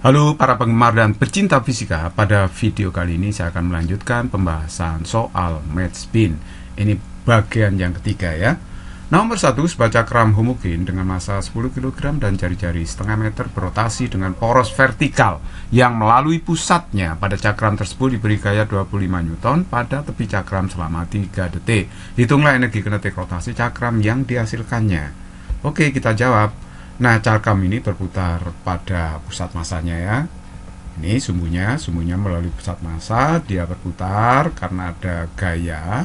Halo para penggemar dan pecinta fisika, pada video kali ini saya akan melanjutkan pembahasan soal math spin. Ini bagian yang ketiga ya. Nomor 1, sebuah cakram homogen dengan massa 10 kg dan jari-jari setengah meter berotasi dengan poros vertikal yang melalui pusatnya pada cakram tersebut diberi gaya 25 Newton pada tepi cakram selama 3 detik. Hitunglah energi kinetik rotasi cakram yang dihasilkannya. Oke, kita jawab. Nah, cakram ini berputar pada pusat masanya ya. Ini sumbunya melalui pusat massa, dia berputar karena ada gaya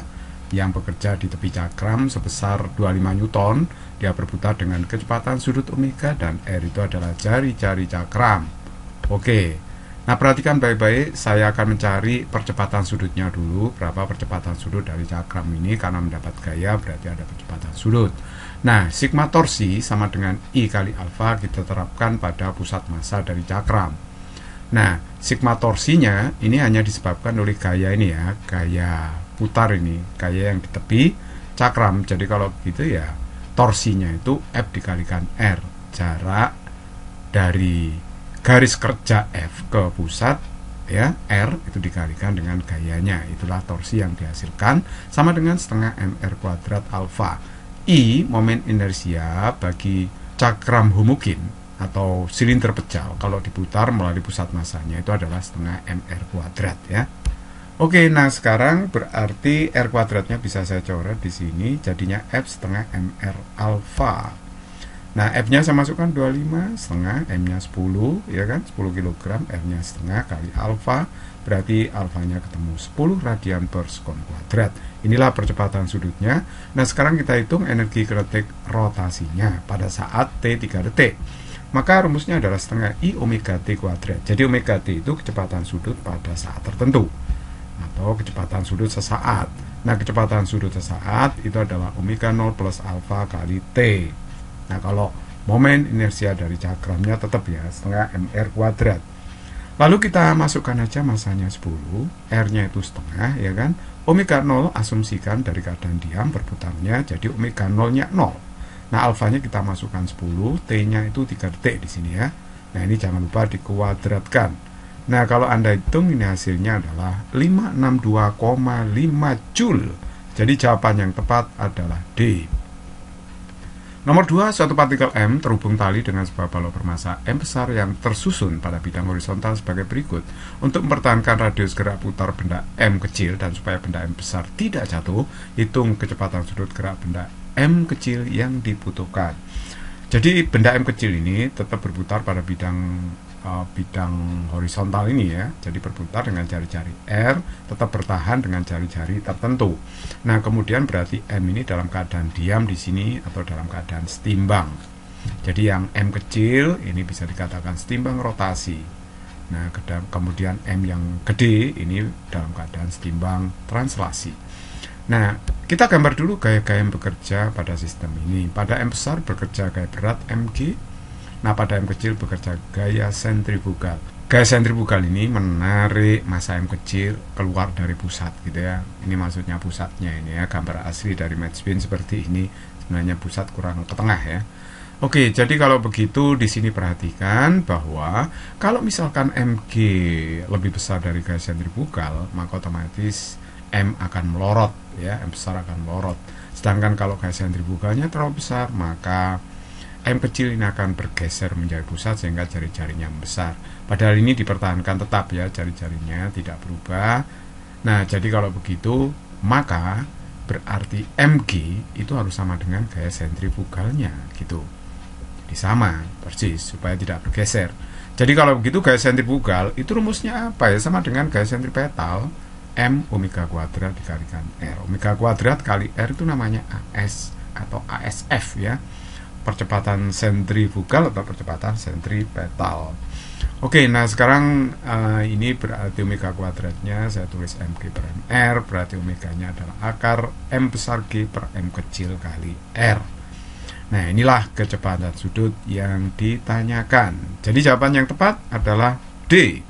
yang bekerja di tepi cakram sebesar 25 Newton. Dia berputar dengan kecepatan sudut omega dan R itu adalah jari-jari cakram. Oke. Nah, perhatikan baik-baik, saya akan mencari percepatan sudutnya dulu. Berapa percepatan sudut dari cakram ini, karena mendapat gaya berarti ada percepatan sudut. Nah, sigma torsi sama dengan I kali alfa kita terapkan pada pusat massa dari cakram. Nah, sigma torsinya ini hanya disebabkan oleh gaya ini ya, gaya putar ini, gaya yang di tepi cakram. Jadi kalau begitu ya, torsinya itu F dikalikan R, jarak dari garis kerja F ke pusat ya, R itu dikalikan dengan gayanya. Itulah torsi yang dihasilkan, sama dengan setengah mr kuadrat alfa. I, momen inersia bagi cakram homogen atau silinder pejal kalau diputar melalui pusat massanya itu adalah setengah mr kuadrat ya. Oke, nah sekarang berarti R kuadratnya bisa saya coret di sini, jadinya F setengah mr alfa. Nah, F-nya saya masukkan 25, setengah, M-nya 10, ya kan, 10 kg, R-nya setengah kali alfa, berarti alfanya ketemu 10 radian per sekon kuadrat. Inilah percepatan sudutnya. Nah, sekarang kita hitung energi kinetik rotasinya pada saat T 3 detik. Maka rumusnya adalah setengah I omega T kuadrat. Jadi omega T itu kecepatan sudut pada saat tertentu, atau kecepatan sudut sesaat. Nah, kecepatan sudut sesaat itu adalah omega 0 plus alfa kali T. Nah, kalau momen inersia dari cakramnya tetap ya setengah mr kuadrat. Lalu kita masukkan aja massanya 10, R-nya itu setengah ya kan. Omega 0 asumsikan dari keadaan diam berputarnya, jadi omega 0-nya 0. Nah, alfanya kita masukkan 10, T-nya itu 3 detik di sini ya. Nah, ini jangan lupa dikuadratkan. Nah, kalau Anda hitung ini hasilnya adalah 562,5 Joule. Jadi jawaban yang tepat adalah D. Nomor 2, suatu partikel M terhubung tali dengan sebuah balok bermassa M besar yang tersusun pada bidang horizontal sebagai berikut. Untuk mempertahankan radius gerak putar benda M kecil dan supaya benda M besar tidak jatuh, hitung kecepatan sudut gerak benda M kecil yang dibutuhkan. Jadi benda M kecil ini tetap berputar pada bidang horizontal ini ya, jadi berputar dengan jari-jari R, tetap bertahan dengan jari-jari tertentu. Nah, kemudian berarti M ini dalam keadaan diam di sini atau dalam keadaan setimbang. Jadi yang M kecil ini bisa dikatakan setimbang rotasi. Nah, kemudian M yang gede ini dalam keadaan setimbang translasi. Nah, kita gambar dulu gaya-gaya yang bekerja pada sistem ini. Pada M besar bekerja gaya berat mg. Nah, pada M kecil bekerja gaya sentrifugal. Gaya sentrifugal ini menarik massa M kecil keluar dari pusat gitu ya. Ini maksudnya pusatnya ini ya, gambar asli dari math spin seperti ini. Sebenarnya pusat kurang ke tengah ya. Oke, jadi kalau begitu di sini perhatikan bahwa kalau misalkan Mg lebih besar dari gaya sentrifugal, maka otomatis M akan melorot ya, M besar akan melorot. Sedangkan kalau gaya sentrifugalnya terlalu besar, maka M kecil ini akan bergeser menjadi pusat sehingga jari-jarinya membesar. Padahal ini dipertahankan tetap ya, jari-jarinya tidak berubah. Nah, jadi kalau begitu maka berarti Mg itu harus sama dengan gaya sentrifugalnya gitu. Jadi sama persis supaya tidak bergeser. Jadi kalau begitu gaya sentrifugal itu rumusnya apa ya? Sama dengan gaya sentripetal, M omega kuadrat dikalikan R. Omega kuadrat kali R itu namanya AS atau ASF ya. Percepatan sentrifugal atau percepatan sentripetal. Oke, nah sekarang ini berarti omega kuadratnya saya tulis mg per mr, berarti omeganya adalah akar M besar G per M kecil kali R. Nah, inilah kecepatan sudut yang ditanyakan. Jadi jawaban yang tepat adalah D.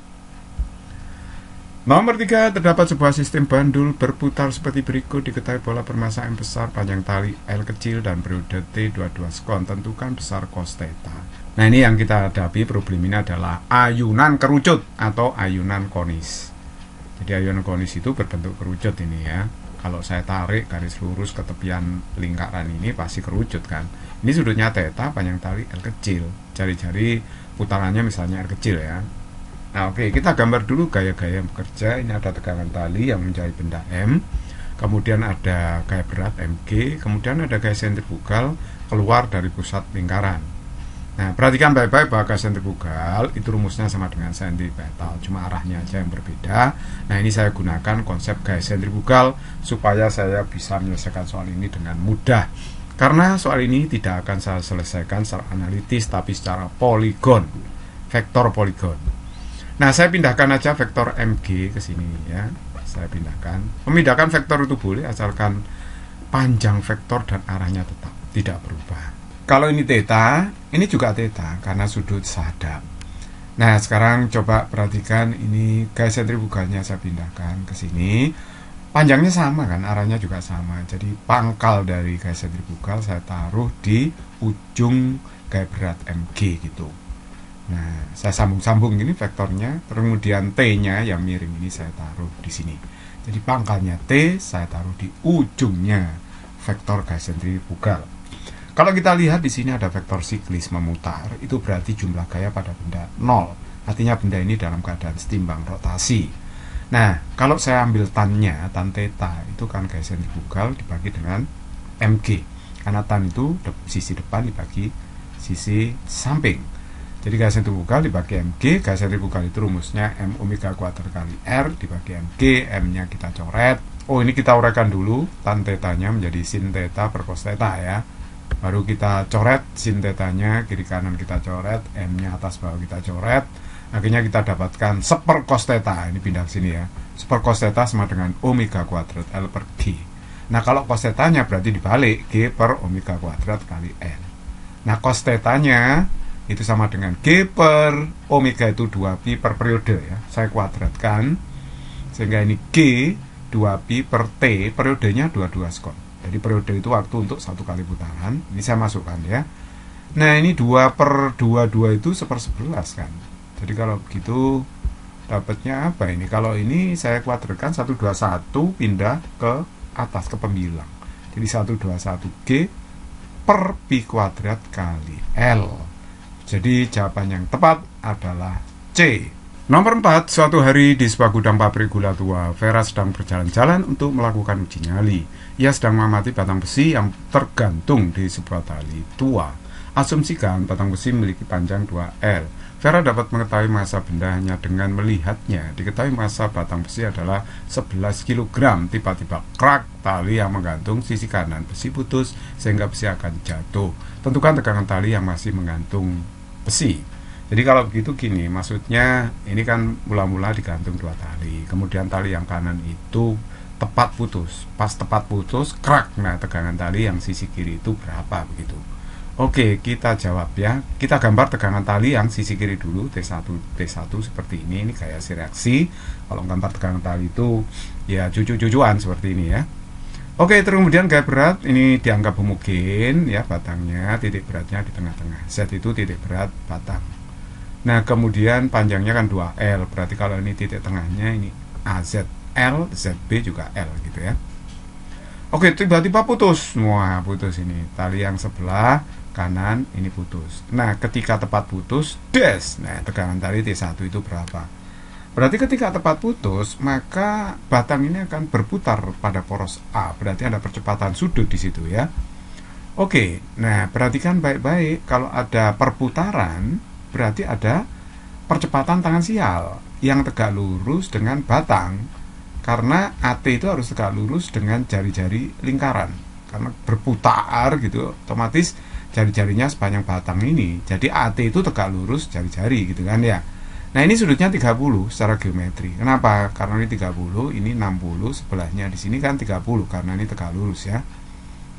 Nomor 3, terdapat sebuah sistem bandul berputar seperti berikut. Diketahui bola bermassa M besar, panjang tali L kecil, dan periode T 22 sekon. Tentukan besar cos theta. Nah, ini yang kita hadapi, problem ini adalah ayunan kerucut atau ayunan konis. Jadi ayunan konis itu berbentuk kerucut ini ya. Kalau saya tarik garis lurus ke tepian lingkaran ini pasti kerucut kan. Ini sudutnya theta, panjang tali L kecil. Jari-jari putarannya misalnya R kecil ya. Nah, oke, kita gambar dulu gaya-gaya bekerja. Ini ada tegangan tali yang menjahit benda M. Kemudian ada gaya berat Mg, kemudian ada gaya sentrifugal keluar dari pusat lingkaran. Nah, perhatikan baik-baik bahwa gaya sentrifugal itu rumusnya sama dengan sentripetal, cuma arahnya aja yang berbeda. Nah, ini saya gunakan konsep gaya sentrifugal supaya saya bisa menyelesaikan soal ini dengan mudah. Karena soal ini tidak akan saya selesaikan secara analitis, tapi secara poligon, vektor poligon. Nah, saya pindahkan aja vektor Mg ke sini ya. Saya pindahkan. Memindahkan vektor itu boleh asalkan panjang vektor dan arahnya tetap tidak berubah. Kalau ini theta, ini juga theta karena sudut sahadap. Nah, sekarang coba perhatikan ini gaya sentrifugalnya saya pindahkan ke sini. Panjangnya sama kan, arahnya juga sama. Jadi pangkal dari gaya sentrifugal saya taruh di ujung gaya berat Mg gitu. Nah, saya sambung-sambung ini vektornya, kemudian T-nya yang miring ini saya taruh di sini. Jadi pangkalnya T saya taruh di ujungnya vektor gaya sentrifugal. Kalau kita lihat di sini ada vektor siklis memutar, itu berarti jumlah gaya pada benda 0. Artinya benda ini dalam keadaan setimbang rotasi. Nah, kalau saya ambil tannya, tan theta, itu kan gaya sentrifugal dibagi dengan Mg. Karena tan itu sisi depan dibagi sisi samping. Jadi gaya sentrifugal dibagi Mg, gaya sentrifugal itu rumusnya M omega kuadrat kali R dibagi Mg, M-nya kita coret. Oh, ini kita uraikan dulu, tan theta-nya menjadi sin theta per cos theta ya. Baru kita coret sin theta-nya, kiri kanan kita coret, M-nya atas bawah kita coret. Akhirnya kita dapatkan seper cos theta, ini pindah ke sini ya. Seper cos theta sama dengan omega kuadrat L per G. Nah, kalau cos theta-nya berarti dibalik, G per omega kuadrat kali N. Nah, cos theta-nya itu sama dengan G per omega itu 2pi per periode ya. Saya kuadratkan sehingga ini G 2pi per T, periodenya 22 sekon. Jadi periode itu waktu untuk satu kali putaran. Ini saya masukkan ya. Nah, ini 2 per 22 itu 1/11 kan. Jadi kalau begitu dapatnya apa ini? Kalau ini saya kuadratkan 121 pindah ke atas ke pembilang. Jadi 121 G per pi kuadrat kali L. Jadi jawaban yang tepat adalah C. Nomor 4, suatu hari di sebuah gudang pabrik gula tua, Vera sedang berjalan-jalan untuk melakukan uji nyali. Ia sedang mengamati batang besi yang tergantung di sebuah tali tua. Asumsikan batang besi memiliki panjang 2L. Vera dapat mengetahui massa benda hanya dengan melihatnya. Diketahui massa batang besi adalah 11 kg. Tiba-tiba krak, tali yang menggantung sisi kanan besi putus sehingga besi akan jatuh. Tentukan tegangan tali yang masih menggantung besi. Jadi kalau begitu gini, maksudnya ini kan mula-mula digantung 2 tali, kemudian tali yang kanan itu tepat putus. Pas tepat putus, krak. Nah, tegangan tali yang sisi kiri itu berapa begitu? Oke, kita jawab ya. Kita gambar tegangan tali yang sisi kiri dulu, T1 seperti ini kayak si reaksi. Kalau gambar tegangan tali itu ya cucu-cucuan seperti ini ya. Oke, terus kemudian gaya berat ini dianggap homogen ya, batangnya, titik beratnya di tengah-tengah. Z itu titik berat batang. Nah, kemudian panjangnya kan 2L, berarti kalau ini titik tengahnya ini AZ L, ZB juga L gitu ya. Oke, tiba-tiba putus. Wah, putus ini. Tali yang sebelah kanan ini putus. Nah, ketika tepat putus, des. Nah, tegangan tali T1 itu berapa? Berarti ketika tepat putus, maka batang ini akan berputar pada poros A. Berarti ada percepatan sudut di situ ya. Oke, nah perhatikan baik-baik. Kalau ada perputaran, berarti ada percepatan tangan sial yang tegak lurus dengan batang, karena AT itu harus tegak lurus dengan jari-jari lingkaran karena berputar gitu, otomatis jari-jarinya sepanjang batang ini, jadi AT itu tegak lurus jari-jari gitu kan ya. Nah, ini sudutnya 30 secara geometri. Kenapa? Karena ini 30, ini 60, sebelahnya di sini kan 30 karena ini tegak lurus ya.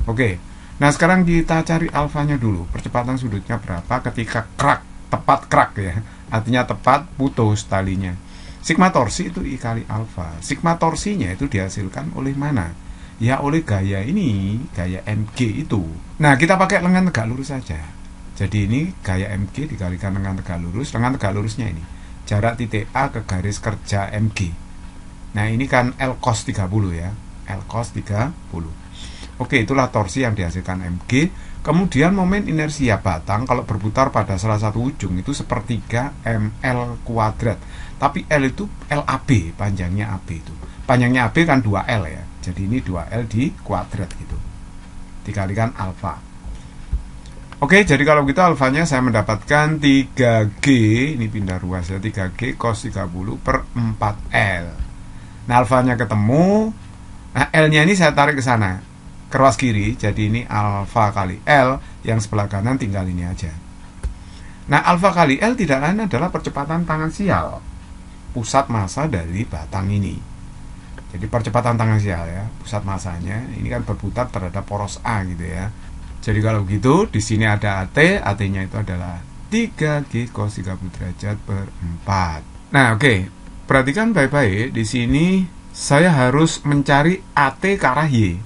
Oke. Nah, sekarang kita cari alfanya dulu. Percepatan sudutnya berapa ketika krak, tepat krak ya. Artinya tepat putus talinya. Sigma torsi itu I kali alfa. Sigma torsinya itu dihasilkan oleh mana? Ya oleh gaya ini, gaya Mg itu. Nah, kita pakai lengan tegak lurus saja. Jadi ini gaya MG dikalikan dengan tegak lurus, dengan tegak lurusnya ini jarak titik A ke garis kerja MG. Nah ini kan L cos 30 ya, L cos 30. Oke, itulah torsi yang dihasilkan MG. Kemudian momen inersia batang kalau berputar pada salah satu ujung itu sepertiga ML kuadrat. Tapi L itu LAB, panjangnya AB itu. Panjangnya AB kan 2L ya. Jadi ini 2L di kuadrat gitu. Dikalikan alfa. Oke, jadi kalau gitu alfanya saya mendapatkan 3G, ini pindah ruas ya, 3G cos 30 per 4L. Nah, alfanya ketemu. Nah, L-nya ini saya tarik ke sana, ke ruas kiri, jadi ini alfa kali L, yang sebelah kanan tinggal ini aja. Nah, alfa kali L tidak lain adalah percepatan tangensial pusat massa dari batang ini. Jadi percepatan tangensial ya, pusat massanya ini kan berputar terhadap poros A gitu ya. Jadi kalau begitu di sini ada AT, AT-nya itu adalah 3G cos 30 derajat per 4. Nah, oke. Perhatikan baik-baik, di sini saya harus mencari AT ke arah Y.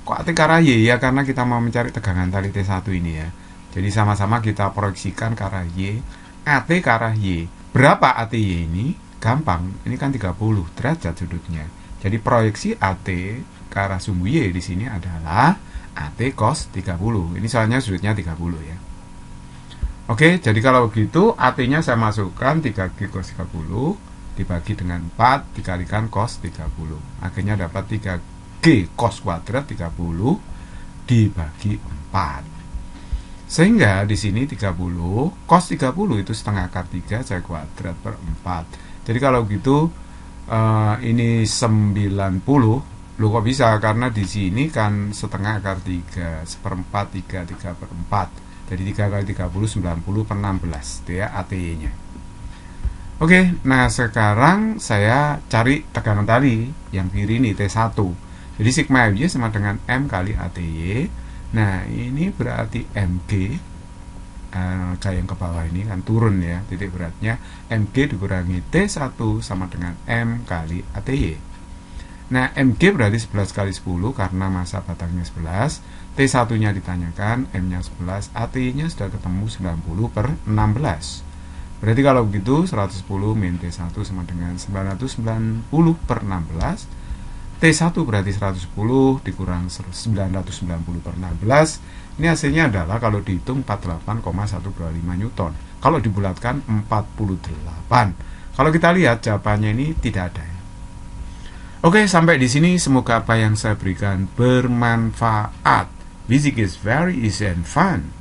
Kok AT ke arah Y ya? Karena kita mau mencari tegangan tali T1 ini ya. Jadi sama-sama kita proyeksikan ke arah Y. AT ke arah Y. Berapa ATY ini? Gampang, ini kan 30 derajat sudutnya. Jadi proyeksi AT ke arah sumbu Y di sini adalah AT cos 30. Ini soalnya sudutnya 30 ya. Oke, jadi kalau begitu AT-nya saya masukkan 3G cos 30 dibagi dengan 4 dikalikan cos 30. Akhirnya dapat 3G cos kuadrat 30 dibagi 4. Sehingga di sini 30 cos 30 itu setengah akar 3 saya kuadrat per 4. Jadi kalau gitu ini 90. Loh kok bisa? Karena di sini kan setengah akar 3 seperempat 3 per 4. Jadi 3 kali 30 90 per 16 itu ya ATY-nya. Oke, nah sekarang saya cari tegangan tali yang kiri ini T1. Jadi sigma FY sama dengan M kali ATY. Nah ini berarti MG kayak yang ke bawah ini kan turun ya, titik beratnya MG dikurangi T1 sama dengan M kali ATY. Nah MG berarti 11 kali 10 karena massa batangnya 11, T1 nya ditanyakan, M nya 11, ATY nya sudah ketemu 90 per 16. Berarti kalau begitu 110 min T1 sama dengan 990 per 16. T1 berarti 110 dikurang 990 per 16. Ini hasilnya adalah kalau dihitung 48,125 Newton. Kalau dibulatkan 48. Kalau kita lihat jawabannya ini tidak ada. Oke, sampai di sini semoga apa yang saya berikan bermanfaat. Physics is very easy and fun.